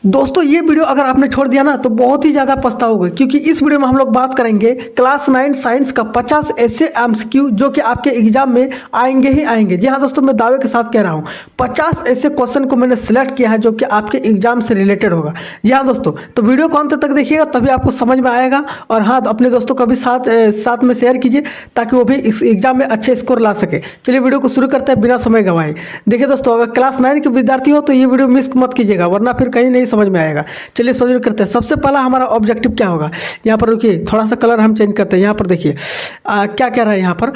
दोस्तों ये वीडियो अगर आपने छोड़ दिया ना तो बहुत ही ज़्यादा पछताओगे, क्योंकि इस वीडियो में हम लोग बात करेंगे क्लास 9 साइंस का 50 ऐसे एमसीक्यू जो कि आपके एग्जाम में आएंगे ही आएंगे। जी हाँ दोस्तों, मैं दावे के साथ कह रहा हूँ 50 ऐसे क्वेश्चन को मैंने सिलेक्ट किया है जो कि आपके एग्जाम से रिलेटेड होगा। जी हाँ दोस्तों, तो वीडियो को अंत तक देखिएगा तभी आपको समझ में आएगा। और हाँ, तो अपने दोस्तों का भी साथ में शेयर कीजिए ताकि वो भी इस एग्जाम में अच्छे स्कोर ला सके। चलिए वीडियो को शुरू करते हैं बिना समय गंवाए। देखिए दोस्तों, अगर क्लास 9 के विद्यार्थी हो तो ये वीडियो मिस मत कीजिएगा, वरना फिर कहीं नहीं समझ में आएगा। चलिए शुरू करते हैं। सबसे पहला हमारा ऑब्जेक्टिव क्या होगा, यहाँ पर रुकिए, थोड़ा सा कलर हम चेंज करते हैं। यहाँ पर देखिए क्या कह रहा है यहाँ पर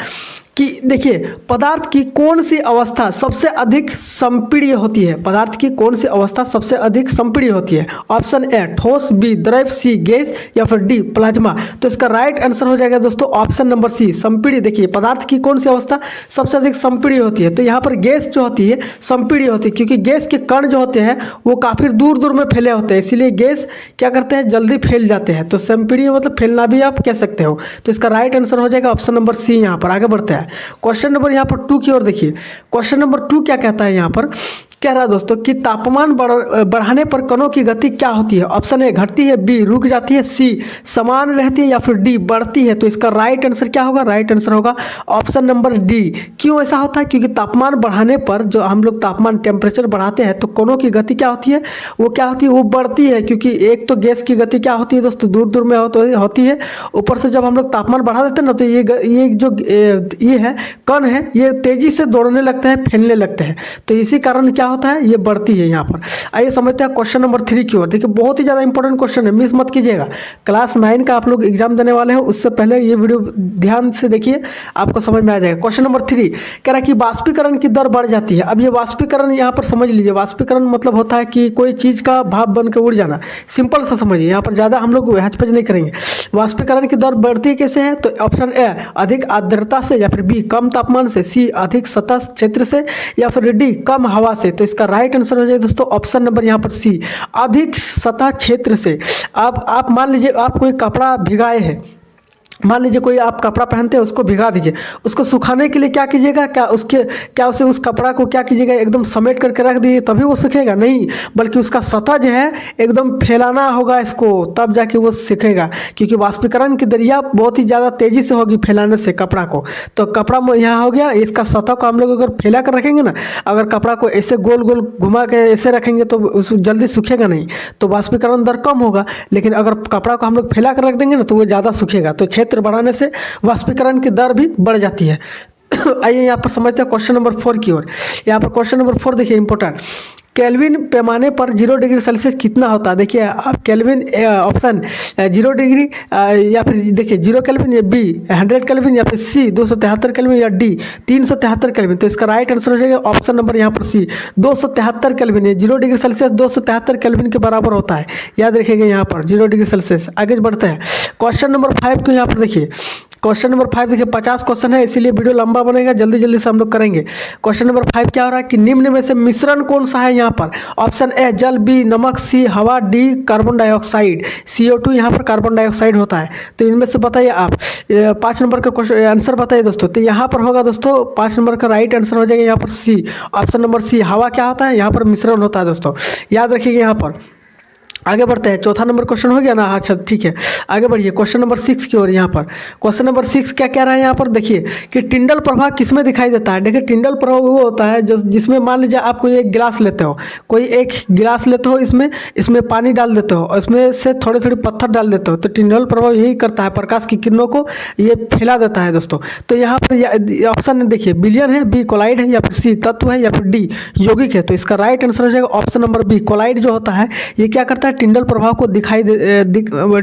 कि देखिए पदार्थ की कौन सी अवस्था सबसे अधिक संपीड़ित होती है। पदार्थ की कौन सी अवस्था सबसे अधिक संपीड़ित होती है। ऑप्शन ए ठोस, बी द्रव, सी गैस या फिर डी प्लाज्मा। तो इसका राइट आंसर हो जाएगा दोस्तों ऑप्शन नंबर सी संपीड़ित। देखिए पदार्थ की कौन सी अवस्था सबसे अधिक संपीड़ित होती है, तो यहाँ पर गैस जो होती है संपीड़ित होती है, क्योंकि गैस के कण जो होते हैं वो काफ़ी दूर दूर में फैले होते हैं, इसीलिए गैस क्या करते हैं जल्दी फैल जाते हैं। तो संपीड़ित मतलब फैलना भी आप कह सकते हो। तो इसका राइट आंसर हो जाएगा ऑप्शन नंबर सी। यहाँ पर आगे बढ़ते हैं क्वेश्चन नंबर यहाँ पर 2 की ओर देखिए। क्वेश्चन नंबर 2 क्या कहता है, यहाँ पर कह रहा है दोस्तों कि तापमान बढ़ाने पर कणों की गति क्या होती है। ऑप्शन ए घटती है, बी रुक जाती है, सी समान रहती है या फिर डी बढ़ती है। तो इसका राइट आंसर क्या होगा, राइट आंसर होगा ऑप्शन नंबर डी। क्यों ऐसा होता है, क्योंकि तापमान बढ़ाने पर जो हम लोग तापमान टेम्परेचर बढ़ाते हैं तो कणों की गति क्या होती है, वो क्या होती है, वो बढ़ती है। क्योंकि एक तो गैस की गति क्या होती है दोस्तों, दूर दूर में होती है। ऊपर से जब हम लोग तापमान बढ़ा देते हैं ना तो ये जो ये है कण है, ये तेजी से दौड़ने लगता है, फैलने लगते हैं। तो इसी कारण क्या होता है, ये बढ़ती है। यहाँ पर आइए समझते हैं क्वेश्चन नंबर 3 की ओर। देखिए बहुत ही ज़्यादा इंपॉर्टेंट क्वेश्चन है, मिस मत कीजिएगा। क्लास 9 का आप लोग एग्जाम देने वाले हैं, उससे पहले ये वीडियो ध्यान से देखिए, आपको समझ में आ जाएगा। क्वेश्चन नंबर 3 कह रहा है कि वाष्पीकरण की दर बढ़ जाती है। अब ये वाष्पीकरण यहाँ पर समझ लीजिए, वाष्पीकरण मतलब होता है कि कोई चीज़ का भाप बन के उड़ जाना। सिंपल सा समझिए, यहाँ पर ज़्यादा हम लोग हचपच नहीं करेंगे। वाष्पीकरण की दर बढ़ती कैसे है, तो ऑप्शन ए अधिक आर्द्रता से, या फिर बी कम तापमान से, सी अधिक सतह क्षेत्र से, या फिर डी कम हवा से। तो इसका राइट आंसर हो जाए दोस्तों ऑप्शन नंबर यहाँ पर सी अधिक सतह क्षेत्र से। आप मान लीजिए आप कोई कपड़ा भिगाए हैं, मान लीजिए कोई आप कपड़ा पहनते हैं उसको भिगा दीजिए, उसको सुखाने के लिए क्या कीजिएगा, क्या उसे उस कपड़ा को क्या कीजिएगा एकदम समेट करके रख दीजिए तभी वो सूखेगा, नहीं, बल्कि उसका सतह जो है एकदम फैलाना होगा इसको, तब जाके वो सूखेगा। क्योंकि वाष्पीकरण की दरिया बहुत ही ज़्यादा तेज़ी से होगी फैलाने से कपड़ा को। तो कपड़ा यहाँ हो गया, इसका सतह को हम लोग अगर फैला कर रखेंगे ना, अगर कपड़ा को ऐसे गोल गोल घुमा के ऐसे रखेंगे तो उस जल्दी सूखेगा नहीं, तो वाष्पीकरण दर कम होगा। लेकिन अगर कपड़ा को हम लोग फैला कर रख देंगे ना तो वो ज़्यादा सूखेगा। तो क्षेत्र बढ़ाने से वाष्पीकरण की दर भी बढ़ जाती है। आइए यहाँ पर समझते हैं क्वेश्चन नंबर 4 की ओर। यहाँ पर क्वेश्चन नंबर 4 देखिए इंपॉर्टेंट, केल्विन पैमाने पर 0 डिग्री सेल्सियस कितना होता है। देखिए आप केल्विन ऑप्शन 0 डिग्री या फिर देखिए 0 केल्विन, या बी 100 केल्विन, या फिर सी 273 केल्विन, या डी 373 केल्विन। तो इसका राइट आंसर हो जाएगा ऑप्शन नंबर यहाँ पर सी 273 केल्विन। 0 डिग्री सेल्सियस 273 केल्विन के बराबर होता है, याद रखिएगा यहाँ पर 0 डिग्री सेल्सियस। आगे बढ़ते हैं क्वेश्चन नंबर 5 को। यहाँ पर देखिए क्वेश्चन नंबर 5 देखिए 50 क्वेश्चन है, इसीलिए वीडियो लंबा बनेगा, जल्दी जल्दी से हम लोग करेंगे। क्वेश्चन नंबर 5 क्या हो रहा है कि निम्न में से मिश्रण कौन सा है। यहाँ पर ऑप्शन ए जल, बी नमक, सी हवा, डी कार्बन डाइऑक्साइड। CO2 यहाँ पर कार्बन डाइऑक्साइड होता है। तो इनमें से बताइए आप 5 नंबर का क्वेश्चन आंसर बताइए दोस्तों। तो यहाँ पर होगा दोस्तों 5 नंबर का राइट आंसर हो जाएगा यहाँ पर सी ऑप्शन नंबर सी। हवा क्या होता है, यहाँ पर मिश्रण होता है दोस्तों, याद रखिएगा। यहाँ पर आगे बढ़ते हैं, चौथा नंबर क्वेश्चन हो गया ना, अच्छा ठीक है आगे बढ़िए क्वेश्चन नंबर 6 की ओर। यहाँ पर क्वेश्चन नंबर 6 क्या कह रहा है यहाँ पर देखिए कि टिंडल प्रभाव किसमें दिखाई देता है। देखिए टिंडल प्रभाव वो होता है जो जिसमें मान लीजिए आप कोई एक गिलास लेते हो, कोई एक गिलास लेते हो, इसमें पानी डाल देते हो और इसमें से थोड़े थोड़े पत्थर डाल देते हो, तो टिंडल प्रभाव यही करता है, प्रकाश की किरणों को ये फैला देता है दोस्तों। तो यहाँ पर ऑप्शन देखिए बिलियन है, बी कोलाइड है, या फिर सी तत्व है, या फिर डी यौगिक है। तो इसका राइट आंसर हो जाएगा ऑप्शन नंबर बी कोलाइड जो होता है ये क्या करता है, टिंडल प्रभाव को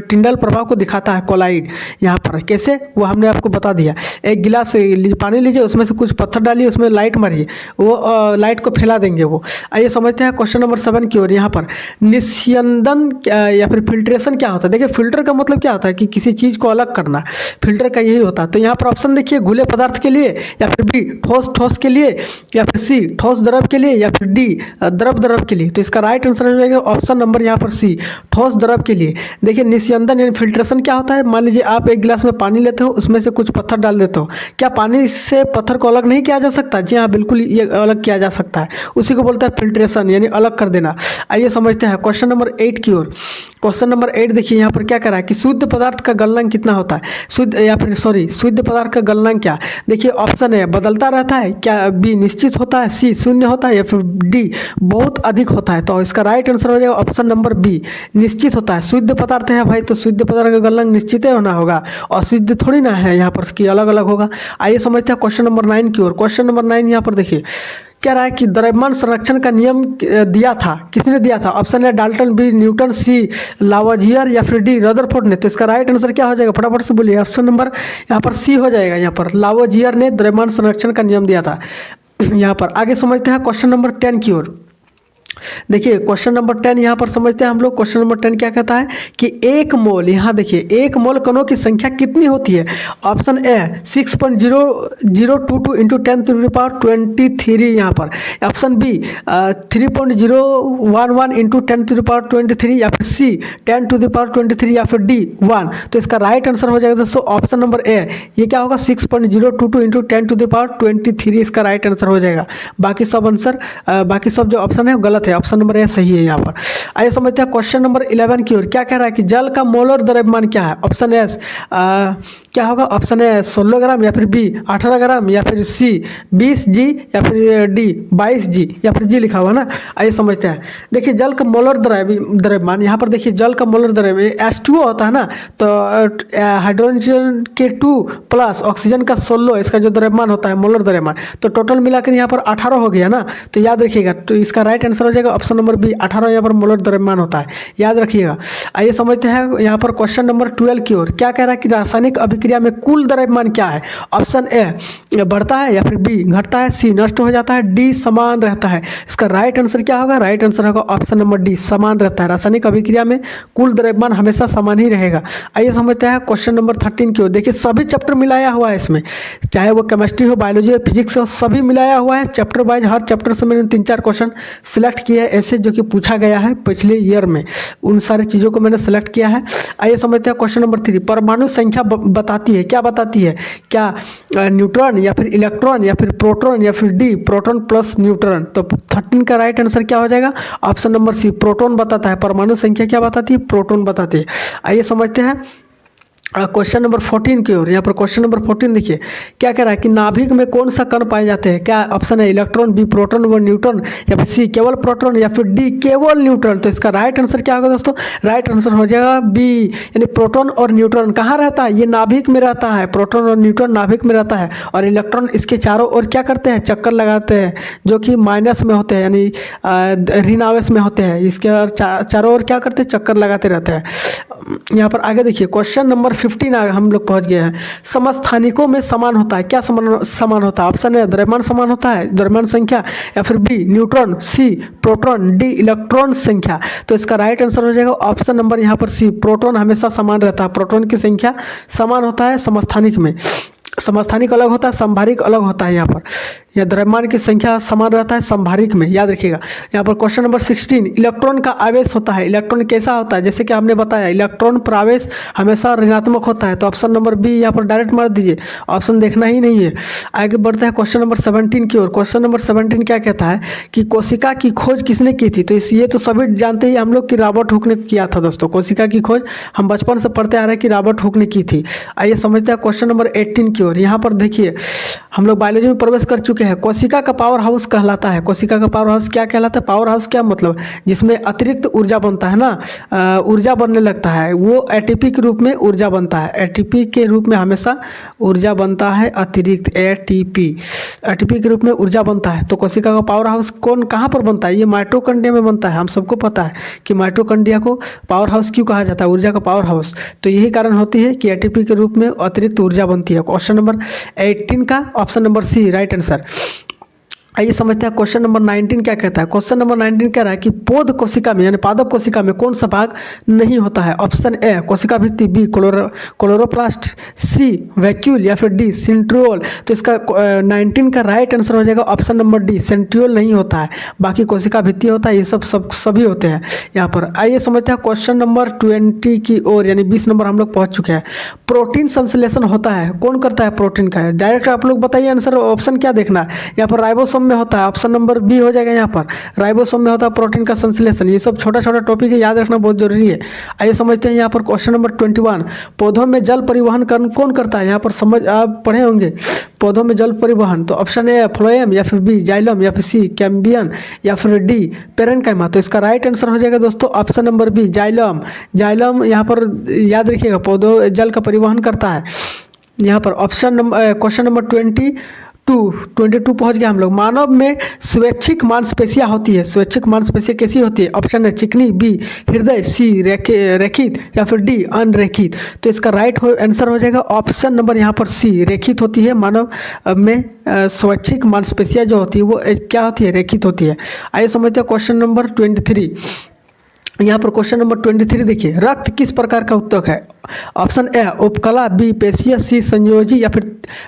टिंडल प्रभाव को दिखाता है कोलाइड। यहाँ पर कैसे वो हमने आपको बता दिया, एक गिलास पानी लीजिए, उसमें से कुछ पत्थर डालिए, उसमें लाइट मारिए, वो लाइट को फैला देंगे वो। आइए समझते हैं क्वेश्चन नंबर 7 की ओर। यहाँ पर निस्यंदन या फिर फिल्ट्रेशन क्या होता है। देखिए फिल्टर का मतलब क्या होता है कि किसी चीज़ को अलग करना, फिल्टर का यही होता है। तो यहाँ पर ऑप्शन देखिए घुले पदार्थ के लिए, या फिर बी ठोस के लिए, या फिर सी ठोस द्रव के लिए, या फिर डी द्रव के लिए। तो इसका राइट आंसर हो जाएगा ऑप्शन नंबर यहाँ पर सी सी ठोस द्रव के लिए। देखिए निस्यंदन यानी फिल्ट्रेशन क्या होता है, मान लीजिए आप एक गिलास में पानी लेते हो, उसमें से कुछ पत्थर डाल देते हो, क्या पानी से पत्थर को अलग नहीं किया जा सकता? जी हाँ, बिल्कुल ये अलग किया जा सकता है, उसी को बोलता है फिल्ट्रेशन यानी अलग कर देना। आइए समझते हैं क्वेश्चन नंबर 8 की ओर। क्वेश्चन नंबर 8 देखिए यहाँ पर क्या कह रहा है कि शुद्ध पदार्थ का गलनांक कितना होता है, शुद्ध पदार्थ का गलनांक क्या? देखिए ऑप्शन है बदलता रहता है क्या, बी निश्चित होता है, सी शून्य होता है, या फिर डी बहुत अधिक होता है। तो इसका राइट आंसर हो जाएगा ऑप्शन नंबर बी, निश्चित होता है। शुद्ध पदार्थ है भाई, तो शुद्ध पदार्थ का गलनांक निश्चित ही होना होगा, और शुद्ध थोड़ी ना है यहाँ पर कि अलग अलग होगा। आइए समझते हैं क्वेश्चन नंबर 9 की ओर। क्वेश्चन नंबर 9 यहाँ पर देखिए कह रहा है कि द्रव्यमान संरक्षण का नियम दिया था, किसने दिया था? ऑप्शन है डाल्टन, बी न्यूटन, सी लावोजियर, या फिर डी रदरफोर्ड ने। तो इसका राइट आंसर क्या हो जाएगा, फटाफट से बोलिए। ऑप्शन नंबर यहाँ पर सी हो जाएगा, यहाँ पर लावोजियर ने द्रव्यमान संरक्षण का नियम दिया था। यहाँ पर आगे समझते हैं क्वेश्चन नंबर 10 की ओर। देखिए क्वेश्चन नंबर 10 यहाँ पर समझते हैं हम लोग। क्वेश्चन नंबर 10 क्या कहता है कि एक मोल, यहाँ देखिए एक मोल कणों की संख्या कितनी होती है? ऑप्शन ए 6.0022 इंटू 10⁻23 यहाँ पर, ऑप्शन बी 3.011 इंटू 10⁻23, या फिर सी 10⁻23, या फिर डी 1। तो इसका राइट आंसर हो जाएगा दोस्तों ऑप्शन नंबर ए, ये क्या होगा 6.022 इंटू 10⁻23 इसका राइट आंसर हो जाएगा। बाकी सब जो ऑप्शन है गलत है, ऑप्शन नंबर ए सही है यहाँ पर। आइए समझते हैं क्वेश्चन नंबर 11 की ओर। क्या कह रहा है कि जल का मोलर द्रव्यमान क्या है? ऑप्शन एस क्या होगा, ऑप्शन ए 16 ग्राम, या फिर बी 18 ग्राम, या फिर सी 20 जी, या फिर डी 22 जी, या फिर जी लिखा हुआ ना। आइए समझते हैं। देखिए जल का मोलर द्रव्यमान, यहाँ पर देखिए जल का मोलर द्रव्यमान H2O होता है ना, तो हाइड्रोजन के 2 प्लस ऑक्सीजन का 16 इसका जो द्रव्यमान होता है मोलर द्रव्यमान, तो टोटल मिलाकर यहाँ पर 18 हो गया ना। तो याद रखिएगा, तो इसका राइट आंसर हो जाएगा ऑप्शन नंबर बी, 18 यहाँ पर मोलर द्रव्यमान होता है, याद रखिएगा। आइए समझते हैं यहाँ पर क्वेश्चन नंबर 12 की ओर। क्या कह रहा है कि रासायनिक अभिक्रिया में कुल द्रव्यमान क्या है? ऑप्शन ए बढ़ता है, या फिर बी घटता है, सी नष्ट हो जाता है, डी समान रहता है। इसका राइट आंसर क्या होगा? राइट आंसर होगा ऑप्शन नंबर डी, समान रहता है। रासायनिक अभिक्रिया में कुल द्रव्यमान हमेशा समान ही रहेगा। आइए समझते हैं क्वेश्चन नंबर 13 की ओर। देखिए सभी चैप्टर मिलाया हुआ है इसमें, चाहे वो केमिस्ट्री हो, बायोलॉजी हो, फिजिक्स हो, सभी मिलाया हुआ है चैप्टर वाइज। हर चैप्टर से मैंने 3-4 क्वेश्चन सिलेक्ट किया है ऐसे जो कि पूछा गया है पिछले ईयर में, उन सारी चीज़ों को मैंने सेलेक्ट किया है। आइए समझते हैं क्वेश्चन नंबर 3। परमाणु संख्या बताती है, क्या बताती है? क्या न्यूट्रॉन, या फिर इलेक्ट्रॉन, या फिर प्रोटॉन, या फिर डी प्रोटॉन प्लस न्यूट्रॉन? तो 13 का राइट आंसर क्या हो जाएगा? ऑप्शन नंबर सी, प्रोटॉन बताता है। परमाणु संख्या क्या बताती है? प्रोटॉन बताती है। आइए समझते हैं क्वेश्चन नंबर 14 की ओर। यहाँ पर क्वेश्चन नंबर 14 देखिए क्या कह रहा है कि नाभिक में कौन सा कण पाए जाते हैं? क्या ऑप्शन है इलेक्ट्रॉन, बी प्रोटॉन, व न्यूट्रॉन, या फिर सी केवल प्रोटॉन, या फिर डी केवल न्यूट्रॉन? तो इसका राइट आंसर क्या होगा दोस्तों? राइट आंसर हो जाएगा बी, यानी प्रोटॉन और न्यूट्रॉन। कहाँ रहता है? ये नाभिक में रहता है। प्रोटॉन और न्यूट्रॉन नाभिक में रहता है, और इलेक्ट्रॉन इसके चारों ओर क्या करते हैं? चक्कर लगाते हैं, जो कि माइनस में होते हैं, यानी ऋण आवेश में होते हैं। इसके चारों ओर क्या करते हैं? चक्कर लगाते रहते हैं। यहाँ पर आगे देखिए क्वेश्चन नंबर 15 हम लोग पहुंच गए हैं। समस्थानिकों में समान होता है, क्या समान होता है? ऑप्शन है द्रव्यमान समान होता है, द्रव्यमान संख्या, या फिर B neutron, C proton, D electron संख्या? तो इसका राइट आंसर हो जाएगा ऑप्शन नंबर यहाँ पर सी, प्रोटॉन हमेशा समान रहता है। प्रोटॉन की संख्या समान होता है समस्थानिक में। समस्थानिक अलग होता है, संभारिक अलग होता है। यहाँ पर यह द्रव्यमान की संख्या समान रहता है संभारिक में, याद रखिएगा। यहाँ पर क्वेश्चन नंबर 16, इलेक्ट्रॉन का आवेश होता है, इलेक्ट्रॉन कैसा होता है? जैसे कि हमने बताया इलेक्ट्रॉन पर आवेश हमेशा ऋणात्मक होता है, तो ऑप्शन नंबर बी यहाँ पर डायरेक्ट मार दीजिए, ऑप्शन देखना ही नहीं है। आगे बढ़ते हैं क्वेश्चन नंबर 17 की ओर। क्वेश्चन नंबर 17 क्या कहता है कि कोशिका की खोज किसने की थी? तो ये तो सभी जानते ही हम लोग कि रॉबर्ट हुक ने किया था दोस्तों। कोशिका की खोज हम बचपन से पढ़ते आ रहे हैं कि रॉबर्ट हुक ने की थी। आइए समझते हैं क्वेश्चन नंबर 18 की ओर। यहाँ पर देखिए हम लोग बायोलॉजी में प्रवेश कर चुके हैं। कोशिका का पावर हाउस कहलाता है। कोशिका का पावर हाउस क्या कहलाता है? पावर हाउस क्या मतलब? जिसमें अतिरिक्त ऊर्जा बनता है ना, ऊर्जा बनने लगता है, वो एटीपी के रूप में ऊर्जा बनता है। एटीपी के रूप में हमेशा ऊर्जा बनता है, अतिरिक्त एटीपी के रूप में ऊर्जा बनता है। तो कोशिका का पावर हाउस कहाँ पर बनता है? ये माइटोकॉन्ड्रिया में बनता है। हम सबको पता है कि माइटोकॉन्ड्रिया को पावर हाउस क्यों कहा जाता है, ऊर्जा का पावर हाउस। तो यही कारण होती है कि एटीपी के रूप में अतिरिक्त ऊर्जा बनती है। क्वेश्चन नंबर 18 का option number C right answer. आइए समझते हैं क्वेश्चन नंबर 19 क्या कहता है। क्वेश्चन नंबर 19 कह रहा है कि पौध कोशिका में यानी पादप कोशिका में कौन सा भाग नहीं होता है। ऑप्शन ए कोशिका भित्ति, बी क्लोरोप्लास्ट, सी वैक्यूल या फिर डी सेंट्रियोल। तो इसका 19 का राइट आंसर हो जाएगा ऑप्शन नंबर डी, सेंट्रियोल नहीं होता है, बाकी कोशिका भित्ति होता है, ये सभी होते हैं यहाँ पर। आइए समझते हैं क्वेश्चन नंबर 20 की ओर, यानी 20 नंबर हम लोग पहुँच चुके हैं। प्रोटीन संश्लेषण होता है, कौन करता है प्रोटीन का? डायरेक्ट आप लोग बताइए आंसर, ऑप्शन क्या देखना है यहाँ पर। राइबोसोम में होता है, ऑप्शन नंबर बी हो जाएगा यहाँ पर। राइबोसोम में होता है प्रोटीन का संश्लेषण। ये सब छोटा छोटा टॉपिक है, याद रखना बहुत जरूरी है। आइए समझते हैं यहाँ पर क्वेश्चन नंबर 21। पौधों में जल परिवहन कौन करता है? यहाँ पर समझ आप पढ़े होंगे, पौधों में जल परिवहन। तो ऑप्शन ए फ्लोएम या फिर बी जाइलम या फिर सी कैम्बियम या फिर डी पेरेन्काइमा। तो इसका राइट आंसर हो जाएगा दोस्तों option number B xylem. Xylem यहाँ पर याद रखिएगा, पौधों जल का परिवहन करता है। यहाँ पर क्वेश्चन नंबर 22 पहुंच गया हम लोग। मानव में स्वैच्छिक मांसपेशियां होती है, स्वैच्छिक मांसपेशियां कैसी होती है? ऑप्शन है चिकनी, बी हृदय, सी रेखित या फिर डी अनरेखित। तो इसका राइट आंसर हो जाएगा ऑप्शन नंबर यहाँ पर सी, रेखित होती है। मानव में स्वैच्छिक मांसपेशियां जो होती है वो क्या होती है? रेखित होती है। आइए समझते हैं क्वेश्चन नंबर 23। यहाँ पर क्वेश्चन नंबर 23 देखिए, रक्त किस प्रकार का उत्तक है? ऑप्शन ए उपकला, बी पेशीय, सी संयोजी या फिर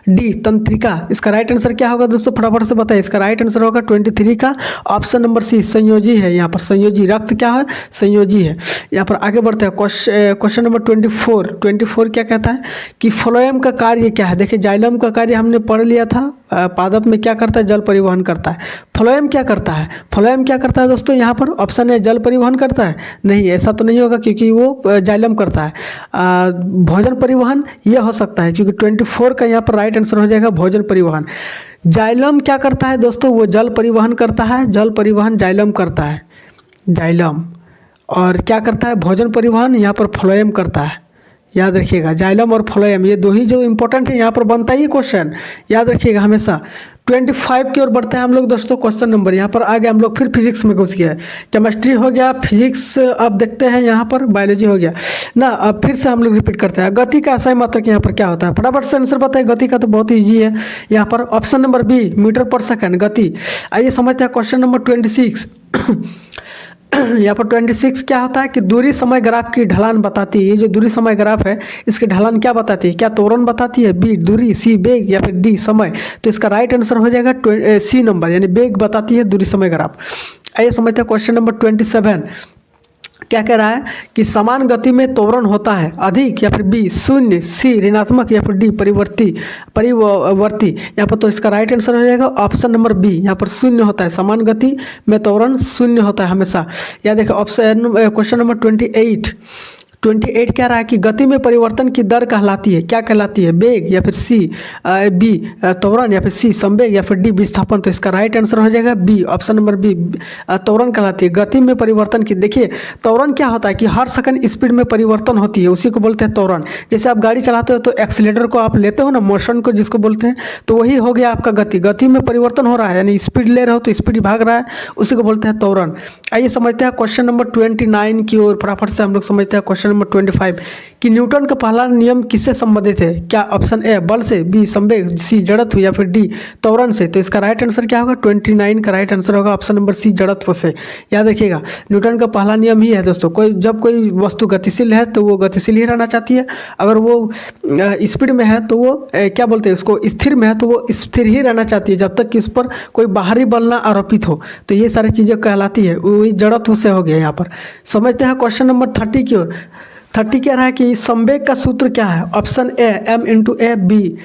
डी तंत्रिका। इसका राइट आंसर क्या होगा दोस्तों, फटाफट से बताइए। इसका राइट आंसर होगा 23 का ऑप्शन नंबर सी संयोजी है। यहाँ पर संयोजी, रक्त क्या है? संयोजी है। यहाँ पर आगे बढ़ते हैं क्वेश्चन नंबर 24 क्या कहता है कि फ्लोएम का कार्य क्या है? देखिए जाइलम का कार्य हमने पढ़ लिया था, पादप में क्या करता है? जल परिवहन करता है। फ्लोएम क्या करता है? फ्लोएम क्या करता है दोस्तों? यहाँ पर ऑप्शन है जल परिवहन करता है, नहीं ऐसा तो नहीं होगा क्योंकि वो जाइलम करता है। भोजन परिवहन ये हो सकता है क्योंकि 24 का यहाँ पर राइट आंसर हो जाएगा भोजन परिवहन। जाइलम क्या करता है दोस्तों? वो जल परिवहन करता है, जल परिवहन जाइलम करता है, जाइलम। और क्या करता है? भोजन परिवहन यहाँ पर फ्लोएम करता है। याद रखिएगा जाइलम और फ्लोएम ये दो ही जो इंपॉर्टेंट है, यहाँ पर बनता ही क्वेश्चन, याद रखिएगा हमेशा। 25 की ओर बढ़ते हैं हम लोग दोस्तों। क्वेश्चन नंबर यहाँ पर आगे हम लोग फिर फिजिक्स में घुस गया है। केमिस्ट्री हो गया, फिजिक्स अब देखते हैं, यहाँ पर बायोलॉजी हो गया ना। अब फिर से हम लोग रिपीट करते हैं। गति का असहाय मात्रक यहाँ पर क्या होता है? फटाफट से आंसर बताइए। गति का तो बहुत ईजी है यहाँ पर, ऑप्शन नंबर बी मीटर पर सेकंड गति। आइए समझते हैं क्वेश्चन नंबर 26। यहाँ पर 26 क्या होता है कि दूरी समय ग्राफ की ढलान बताती है। ये जो दूरी समय ग्राफ है इसकी ढलान क्या बताती है? क्या त्वरण बताती है, बी दूरी, सी बेग या फिर डी समय। तो इसका राइट आंसर हो जाएगा सी नंबर, यानी बेग बताती है दूरी समय ग्राफ। आइए समझते हैं क्वेश्चन नंबर 27 क्या कह रहा है कि समान गति में त्वरण होता है, अधिक या फिर बी शून्य, सी ऋणात्मक या फिर डी परिवर्ती। यहाँ पर तो इसका राइट आंसर हो जाएगा ऑप्शन नंबर बी, यहाँ पर शून्य होता है। समान गति में त्वरण शून्य होता है हमेशा। या देखिए ऑप्शन क्वेश्चन नंबर 28 कह रहा है कि गति में परिवर्तन की दर कहलाती है, क्या कहलाती है? बेग या फिर सी बी त्वरण या फिर सी संवेग या फिर डी विस्थापन। तो इसका राइट आंसर हो जाएगा बी, ऑप्शन नंबर बी त्वरण कहलाती है। गति में परिवर्तन की, देखिए त्वरण क्या होता है कि हर सेकंड स्पीड में परिवर्तन होती है, उसी को बोलते हैं त्वरण। जैसे आप गाड़ी चलाते हो तो एक्सीलेटर को आप लेते हो ना, मोशन को जिसको बोलते हैं, तो वही हो गया आपका गति। गति में परिवर्तन हो रहा है यानी स्पीड ले रहे हो तो स्पीड भाग रहा है, उसी को बोलते हैं त्वरण। आइए समझते हैं क्वेश्चन नंबर 29 की ओर। फटाफट से हम लोग समझते हैं क्वेश्चन नंबर 25 कि न्यूटन का पहला नियम किससे संबंधित है? क्या ऑप्शन ए बल से, बी संवेग, सी जड़त्व या फिर डी त्वरण से। तो इसका राइट आंसर क्या होगा? 29 का राइट आंसर होगा ऑप्शन नंबर सी जड़त्व से। याद रखिएगा न्यूटन का पहला नियम ही है दोस्तों, जब कोई वस्तु गतिशील है तो वो गतिशील ही रहना चाहती है, अगर वो स्पीड में है तो वो क्या बोलते हैं उसको, स्थिर में है तो वो स्थिर ही रहना चाहती है जब तक कि उस पर कोई बाहरी बल ना आरोपित हो। तो ये सारी चीज़ें कहलाती है, वही जड़त्व से हो गया। यहाँ पर समझते हैं क्वेश्चन नंबर 30 की ओर। 30 कह रहा है कि संवेग का सूत्र क्या है? Option A m into A, B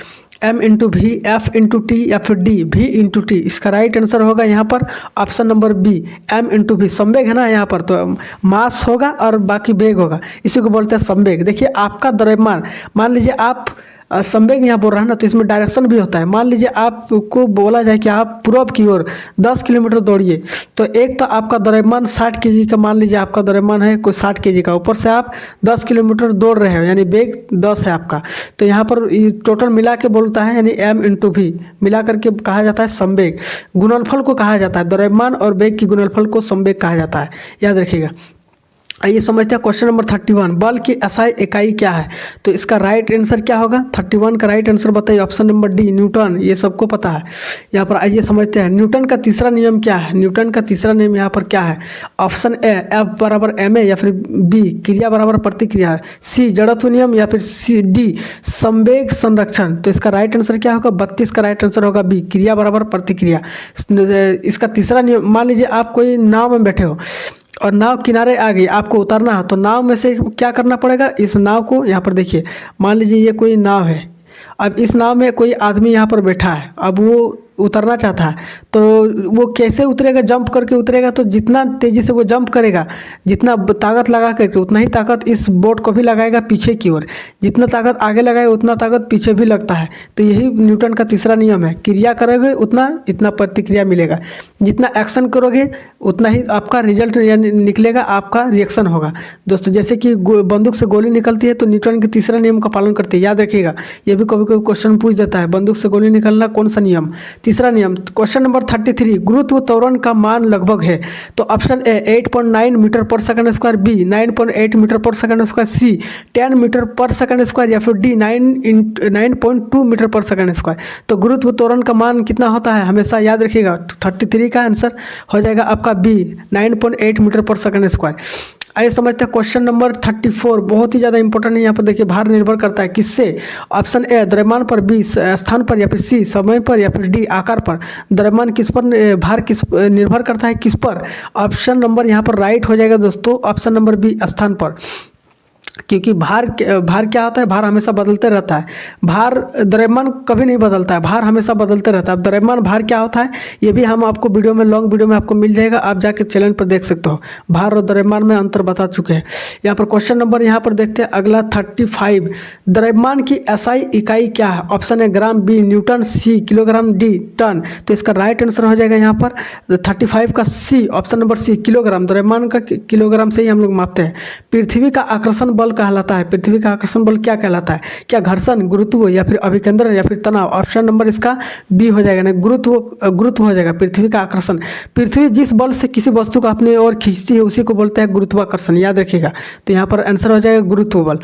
m into V, F into T या फिर डी v इंटू टी। इसका राइट आंसर होगा यहाँ पर option number B m into V. संवेग है ना यहाँ पर, तो मास होगा और बाकी वेग होगा, इसी को बोलते हैं संवेग। देखिए आपका द्रव्यमान, मान लीजिए आप संवेग यहाँ बोल रहा है ना, तो इसमें डायरेक्शन भी होता है। मान लीजिए आपको बोला जाए कि आप पूर्व की ओर 10 किलोमीटर दौड़िए, तो एक तो आपका द्रव्यमान 60 kg का, मान लीजिए आपका द्रव्यमान है कोई 60 kg का, ऊपर से आप 10 किलोमीटर दौड़ रहे हो यानी वेग 10 है आपका। तो यहाँ पर टोटल मिला के बोलता है यानी m इंटू वी मिला करके कहा जाता है संवेग। गुणनफल को कहा जाता है, द्रव्यमान और वेग की गुणनफल को संवेग कहा जाता है, याद रखिएगा। आइए समझते हैं क्वेश्चन नंबर 31, बल की एसआई इकाई क्या है। तो इसका राइट आंसर क्या होगा, 31 का राइट आंसर बताइए, ऑप्शन नंबर डी न्यूटन, ये सबको पता है। यहाँ पर आइए समझते हैं न्यूटन का तीसरा नियम क्या है। न्यूटन का तीसरा नियम यहाँ पर क्या है, ऑप्शन ए एफ बराबर एम ए, या फिर बी क्रिया बराबर प्रतिक्रिया, सी जड़त्व नियम, या फिर सी डी संवेग संरक्षण। तो इसका राइट आंसर क्या होगा, 32 का राइट आंसर होगा बी क्रिया बराबर प्रतिक्रिया। इसका तीसरा नियम, मान लीजिए आप कोई नाव में बैठे हो और नाव किनारे आ गई, आपको उतरना है, तो नाव में से क्या करना पड़ेगा, इस नाव को यहाँ पर देखिए, मान लीजिए ये कोई नाव है, अब इस नाव में कोई आदमी यहाँ पर बैठा है, अब वो उतरना चाहता है, तो वो कैसे उतरेगा, जंप करके उतरेगा। तो जितना तेज़ी से वो जंप करेगा, जितना ताकत लगा करके, उतना ही ताकत इस बोट को भी लगाएगा पीछे की ओर, जितना ताकत आगे लगाएगा उतना ताकत पीछे भी लगता है। तो यही न्यूटन का तीसरा नियम है, क्रिया करोगे उतना इतना प्रतिक्रिया मिलेगा, जितना एक्शन करोगे उतना ही आपका रिजल्ट निकलेगा, आपका रिएक्शन होगा। दोस्तों जैसे कि बंदूक से गोली निकलती है तो न्यूटन के तीसरा नियम का पालन करते हैं, याद रखिएगा, ये भी कभी कभी क्वेश्चन पूछ देता है, बंदूक से गोली निकलना कौन सा नियम, तीसरा नियम। क्वेश्चन नंबर 33, गुरुत्व त्वरण का मान लगभग है। तो ऑप्शन ए 8.9 मीटर पर सेकंड स्क्वायर, बी 9.8 मीटर पर सेकंड स्क्वायर, सी 10 मीटर पर सेकंड स्क्वायर, या फिर डी 9.2 मीटर पर सेकंड स्क्वायर। तो गुरुत्व त्वरण का मान कितना होता है, हमेशा याद रखिएगा, 33 का आंसर हो जाएगा आपका बी 9.8 मीटर पर सेकंड स्क्वायर। आइए समझते हैं क्वेश्चन नंबर 34, बहुत ही ज़्यादा इंपॉर्टेंट है। यहाँ पर देखिए भार निर्भर करता है किससे, ऑप्शन ए द्रव्यमान पर, बी स्थान पर, या फिर सी समय पर, या फिर डी आकार पर। द्रव्यमान किस पर, भार किस निर्भर करता है किस पर, ऑप्शन नंबर यहाँ पर राइट हो जाएगा दोस्तों, ऑप्शन नंबर बी स्थान पर। क्योंकि भार क्या होता है, भार हमेशा बदलते रहता है, भार द्रव्यमान कभी नहीं बदलता है, भार हमेशा बदलते रहता है। अब द्रव्यमान भार क्या होता है ये भी हम आपको वीडियो में, लॉन्ग वीडियो में आपको मिल जाएगा, आप जाके चैनल पर देख सकते हो, भार और द्रव्यमान में अंतर बता चुके हैं। यहाँ पर क्वेश्चन नंबर यहाँ पर देखते हैं अगला 35, द्रव्यमान की एसआई इकाई क्या है, option A gram, B newton, C kilogram, D tonne. तो इसका राइट आंसर हो जाएगा यहाँ पर 35 का सी, ऑप्शन नंबर सी किलोग्राम, द्रव्यमान का किलोग्राम से ही हम लोग मापते हैं। पृथ्वी का आकर्षण बल कहलाता है, पृथ्वी का आकर्षण बल क्या कहलाता है, क्या घर्षण, गुरुत्व, या फिर अभिकेंद्रण, या फिर तनाव। ऑप्शन नंबर इसका बी हो जाएगा, ना गुरुत्व हो जाएगा, पृथ्वी का आकर्षण। पृथ्वी जिस बल से किसी वस्तु को अपनी ओर खींचती है उसी को बोलते हैं गुरुत्वाकर्षण, याद रखिएगा। तो यहाँ पर आंसर हो जाएगा गुरुत्व बल।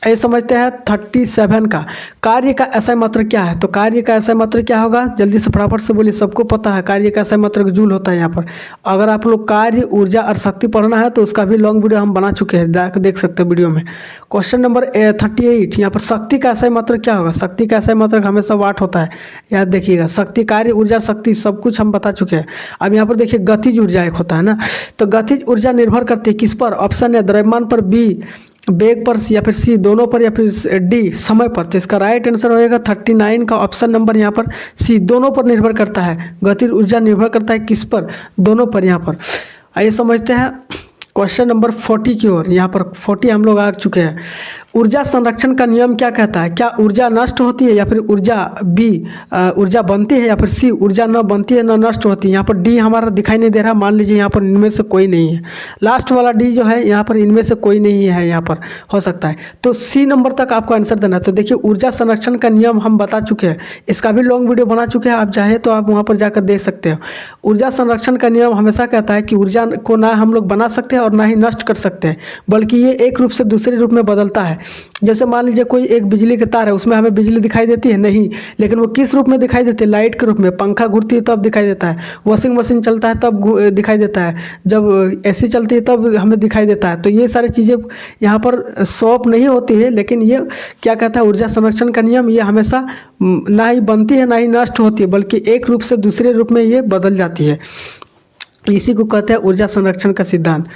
ये समझते हैं 37 का, कार्य का एसआई मात्रक क्या है। तो कार्य का एसआई मात्रक क्या होगा, जल्दी से फटाफट से बोलिए, सबको पता है कार्य का एसआई मात्रक जूल होता है। यहाँ पर अगर आप लोग कार्य, ऊर्जा और शक्ति पढ़ना है तो उसका भी लॉन्ग वीडियो हम बना चुके हैं, जाकर देख सकते हैं वीडियो में। क्वेश्चन नंबर 38, यहाँ पर शक्ति का एसआई मात्रक क्या होगा। शक्ति का एसआई मात्रक हमेशा वाट होता है, याद देखिएगा। शक्ति, कार्य, ऊर्जा, शक्ति सब कुछ हम बता चुके हैं। अब यहाँ पर देखिए गतिज ऊर्जा एक होता है ना, तो गतिज ऊर्जा निर्भर करती है किस पर, ऑप्शन है द्रव्यमान पर, बी वेग पर, या फिर सी दोनों पर, या फिर डी समय पर। तो इसका राइट आंसर होएगा 39 का ऑप्शन नंबर यहाँ पर सी, दोनों पर निर्भर करता है। गतिज ऊर्जा निर्भर करता है किस पर, दोनों पर। यहाँ पर आइए समझते हैं क्वेश्चन नंबर 40 की ओर। यहाँ पर 40 हम लोग आ चुके हैं। ऊर्जा संरक्षण का नियम क्या कहता है, क्या ऊर्जा नष्ट होती है, या फिर ऊर्जा बी ऊर्जा बनती है, या फिर सी ऊर्जा न बनती है न नष्ट होती है। यहाँ पर डी हमारा दिखाई नहीं दे रहा, मान लीजिए यहाँ पर इनमें से कोई नहीं है, लास्ट वाला डी जो है यहाँ पर इनमें से कोई नहीं है, यहाँ पर हो सकता है। तो सी नंबर तक आपको आंसर देना है। तो देखिए ऊर्जा संरक्षण का नियम हम बता चुके हैं, इसका भी लॉन्ग वीडियो बना चुके हैं, आप चाहे तो आप वहाँ पर जाकर देख सकते हो। ऊर्जा संरक्षण का नियम हमेशा कहता है कि ऊर्जा को ना हम लोग बना सकते हैं और ना ही नष्ट कर सकते हैं, बल्कि ये एक रूप से दूसरे रूप में बदलता है। जैसे मान लीजिए कोई एक बिजली के तार है, उसमें हमें बिजली दिखाई देती है नहीं, लेकिन वो किस रूप में दिखाई देती है, लाइट के रूप में। पंखा घूरती है तब दिखाई देता है, वॉशिंग मशीन चलता है तब दिखाई देता है, जब एसी चलती है तब हमें दिखाई देता है। तो ये सारी चीज़ें यहाँ पर शॉप नहीं होती है, लेकिन ये क्या कहता है, ऊर्जा संरक्षण का नियम, ये हमेशा ना ही बनती है ना ही नष्ट होती है, बल्कि एक रूप से दूसरे रूप में ये बदल जाती है। इसी को कहते हैं ऊर्जा संरक्षण का सिद्धांत।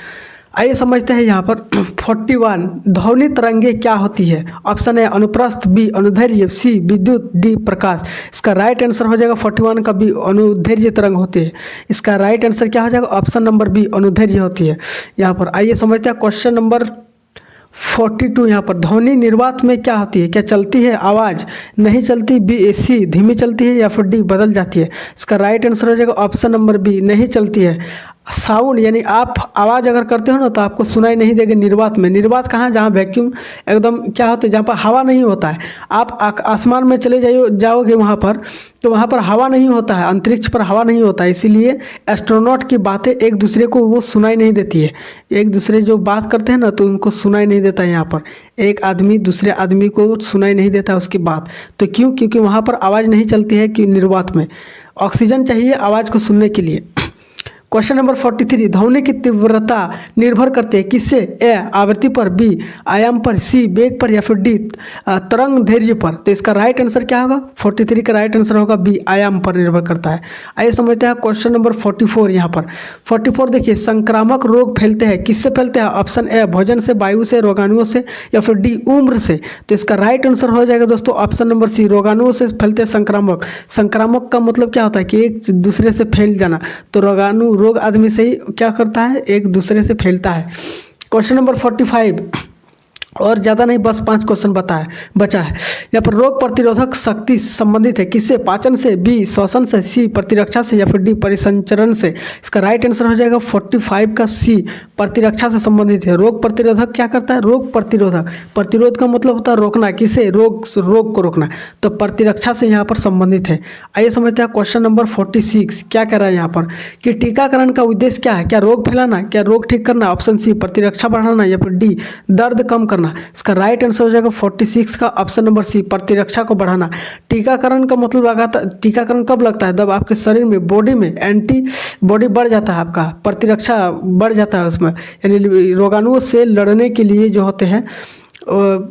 आइए समझते हैं यहाँ पर 41, ध्वनि तरंगे क्या होती है। ऑप्शन है अनुप्रस्थ, बी अनुदैर्घ्य, सी विद्युत, डी प्रकाश। इसका राइट आंसर हो जाएगा 41 का बी अनुदैर्घ्य तरंग होती है। इसका राइट आंसर क्या हो जाएगा, ऑप्शन नंबर बी अनुदैर्घ्य होती है। यहाँ पर आइए समझते हैं क्वेश्चन नंबर 42, यहाँ पर ध्वनि निर्वात में क्या होती है, क्या चलती है आवाज़, नहीं चलती, बी सी धीमी चलती है, या फिर डी बदल जाती है। इसका राइट आंसर हो जाएगा ऑप्शन नंबर बी नहीं चलती है। साउंड यानी आप आवाज़ अगर करते हो ना तो आपको सुनाई नहीं देगा निर्वात में। निर्वात कहाँ, जहाँ वैक्यूम एकदम क्या होता है, जहाँ पर हवा नहीं होता है। आप आसमान में चले जाओगे वहाँ पर, तो वहाँ पर हवा नहीं होता है, अंतरिक्ष पर हवा नहीं होता है, इसीलिए एस्ट्रोनॉट की बातें एक दूसरे को वो सुनाई नहीं देती है। एक दूसरे जो बात करते हैं ना तो उनको सुनाई नहीं देता है। यहाँ पर एक आदमी दूसरे आदमी को सुनाई नहीं देता उसकी बात। तो क्यों? क्योंकि वहाँ पर आवाज़ नहीं चलती है कि निर्वात में ऑक्सीजन चाहिए आवाज़ को सुनने के लिए। क्वेश्चन नंबर 43, ध्वनि की तीव्रता निर्भर करती है किससे? ए आवृत्ति पर, बी आयाम पर, सी वेग पर, या फिर डी तरंग दैर्ध्य पर। तो इसका राइट आंसर क्या होगा? 43 का राइट आंसर होगा बी, आयाम पर निर्भर करता है। आइए समझते हैं क्वेश्चन नंबर 44। यहाँ पर 44 देखिए, संक्रामक रोग फैलते हैं किससे फैलते हैं? ऑप्शन ए भोजन से, वायु से, रोगाणुओं से, या फिर डी उम्र से। तो इसका राइट आंसर हो जाएगा दोस्तों ऑप्शन नंबर सी, रोगाणुओं से फैलते हैं संक्रामक। संक्रामक का मतलब क्या होता है कि एक दूसरे से फैल जाना, तो रोगाणु रोग आदमी से ही क्या करता है, एक दूसरे से फैलता है। क्वेश्चन नंबर 45, और ज़्यादा नहीं, बस 5 क्वेश्चन बचा है। यहाँ पर रोग प्रतिरोधक शक्ति संबंधित है किससे? पाचन से, बी श्वसन से, सी प्रतिरक्षा से, या फिर डी परिसंचरण से। इसका राइट आंसर हो जाएगा 45 का सी, प्रतिरक्षा से संबंधित है। रोग प्रतिरोधक क्या करता है? रोग प्रतिरोधक, प्रतिरोध का मतलब होता है रोकना, किसे? रोग को रोकना, तो प्रतिरक्षा से यहाँ पर संबंधित है। आइए समझते हैं क्वेश्चन नंबर 46 क्या कह रहा है यहाँ पर कि टीकाकरण का उद्देश्य क्या है? क्या रोग फैलाना, क्या रोग ठीक करना? ऑप्शन सी प्रतिरक्षा बढ़ाना, या फिर डी दर्द कम करना। इसका राइट आंसर हो जाएगा 46 का ऑप्शन नंबर सी, प्रतिरक्षा को बढ़ाना। टीकाकरण का मतलब लगाता, टीकाकरण कब लगता है? जब आपके शरीर में, बॉडी में एंटी बॉडी बढ़ जाता है, आपका प्रतिरक्षा बढ़ जाता है उसमें, यानी रोगाणुओं से लड़ने के लिए जो होते हैं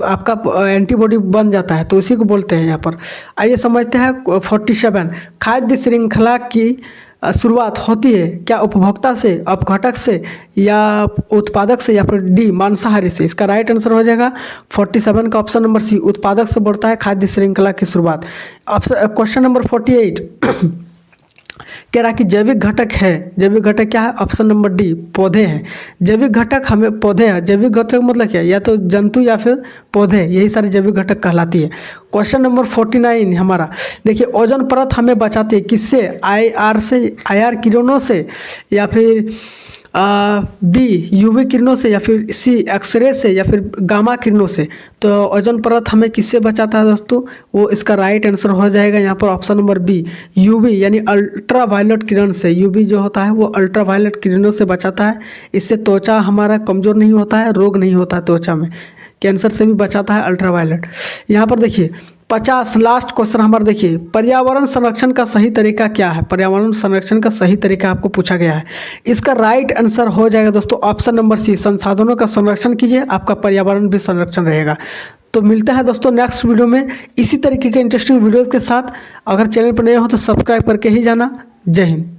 आपका एंटीबॉडी बन जाता है, तो उसी को बोलते हैं यहाँ पर। आइए समझते हैं 47, खाद्य श्रृंखला की शुरुआत होती है क्या? उपभोक्ता से, अपघटक से, या उत्पादक से, या फिर डी मांसाहारी से। इसका राइट आंसर हो जाएगा 47 का ऑप्शन नंबर सी, उत्पादक से बढ़ता है खाद्य श्रृंखला की शुरुआत। क्वेश्चन नंबर 48 कह रहा कि जैविक घटक है, जैविक घटक क्या है? ऑप्शन नंबर डी पौधे हैं। जैविक घटक हमें पौधे हैं, जैविक घटक मतलब क्या? या तो जंतु या फिर पौधे, यही सारे जैविक घटक कहलाती है। क्वेश्चन नंबर 49 हमारा देखिए, ओजोन परत हमें बचाती है किससे? IR किरणों से, या फिर बी यूवी किरणों से, या फिर सी एक्सरे से, या फिर गामा किरणों से। तो ओजोन परत हमें किससे बचाता है दोस्तों? वो इसका राइट आंसर हो जाएगा यहाँ पर ऑप्शन नंबर बी, यूवी यानी अल्ट्रा वायलेट किरण से। यूवी जो होता है वो अल्ट्रा वायलेट किरणों से बचाता है। इससे त्वचा हमारा कमज़ोर नहीं होता है, रोग नहीं होता है त्वचा में, कैंसर से भी बचाता है अल्ट्रा वायलेट। यहाँ पर देखिए 50 लास्ट क्वेश्चन हमारा देखिए, पर्यावरण संरक्षण का सही तरीका क्या है? पर्यावरण संरक्षण का सही तरीका आपको पूछा गया है। इसका राइट आंसर हो जाएगा दोस्तों ऑप्शन नंबर सी, संसाधनों का संरक्षण कीजिए, आपका पर्यावरण भी संरक्षण रहेगा। तो मिलता है दोस्तों नेक्स्ट वीडियो में इसी तरीके के इंटरेस्टिंग वीडियोज़ के साथ। अगर चैनल पर नए हो तो सब्सक्राइब करके ही जाना। जय हिंद।